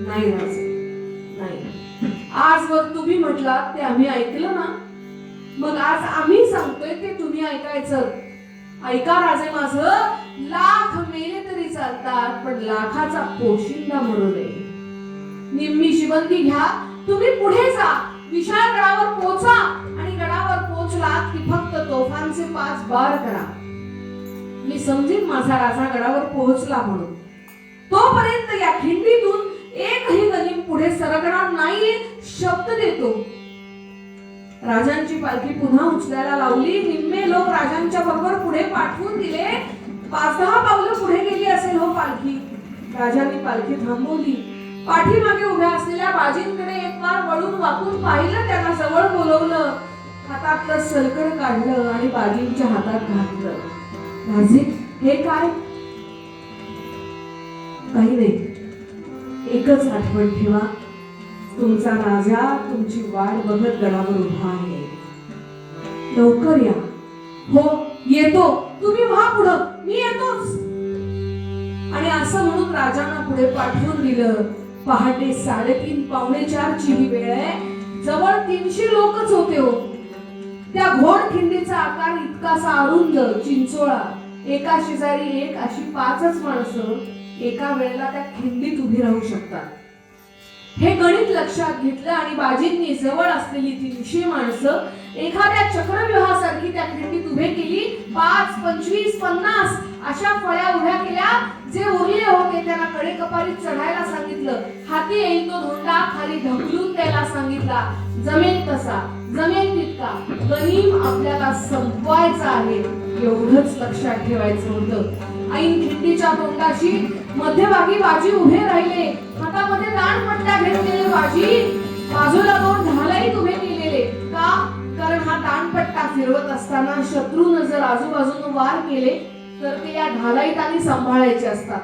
नाही राजे नाही, आजवर तुम्ही म्हटलात ते आम्ही ऐकलं ना, मग आज आम्ही सांगतोय ते तुम्ही ऐकायचं. ऐका राजे माझं, लाख मेले तरी चालतात पण लाखाचा पोशिंदा म्हणू नये. निम्मी शिबंदी घ्या, तुम्ही पुढे जा, विशाळगडावर पोहोचा आणि गडावर पोहोचलात की फक्त तोफांचे 5 बार करा. मी समजेन माझा राजा गडावर पोहोचला म्हणून. तोपर्यंत या खिंडीतून एकही गनिम पुढे सरकणार नाही, शब्द देतो. राजांची पालखी पुन्हा उचलायला लावली. निम्मे लोक राजांच्या बरोबर पुढे पाठवून दिले. 5-10 पावलं पुढे गेली असेल हो पालखी. राजांनी पालखी थांबवली. पाठीमागे उभ्या असलेल्या बाजींकडे एक बार वळून वाकून पाहिलं, त्यांना जवळ बोलवलं, हातातलं सलकड काढलं आणि बाजींच्या हातात घातलं. राजे हे काय? काही नाही, एकच आठवण ठेवा, तुमचा राजा तुमची वाट बघत गडावर उभा आहे. लवकर या. हो येतो, तुम्ही व्हा पुढं, मी येतोच. आणि असं म्हणून राजांना पुढे पाठवून दिलं. पहाटे 3:30 पावणे 4 ची ही वेळ आहे. जवळ 300 लोकच होते हो. त्या घोडखिंडीचा आकार इतकासा अरुंद, चिंचोळा, एका शेजारी एक अशी 5च माणसं एका वेळेला त्या खिंडीत उभी राहू शकतात. हे गणित लक्षात घेतलं आणि बाजींनी जवळ असलेली 300 माणसं एखाद्या चक्रव्यूहासारखी त्या खिंडीत उभे केली. 5, 25, 50 अशा फळ्या उभ्या केल्या. जे उरले होते त्यांना कडेकपारीत चढायला सांगितलं. हाती येईल तो धोंडा खाली ढकलून द्यायला सांगितला. जमेल तसा, जमेल तितका गनीम आपल्याला संपवायचा आहे, एवढंच लक्षात ठेवायचं होतं. ऐन खिंडीच्या तोंडाशी मध्यभागी बाजी उभे राहिले. हातामध्ये दाणपट्ट्या घेतलेले बाजी, बाजूला 2 ढालही उभे केलेले. का? कारण हा दाणपट्टा फिरवत असताना शत्रूनं जर आजूबाजूने वार केले तर ते या ढालाईतानी सांभाळायचे असतात.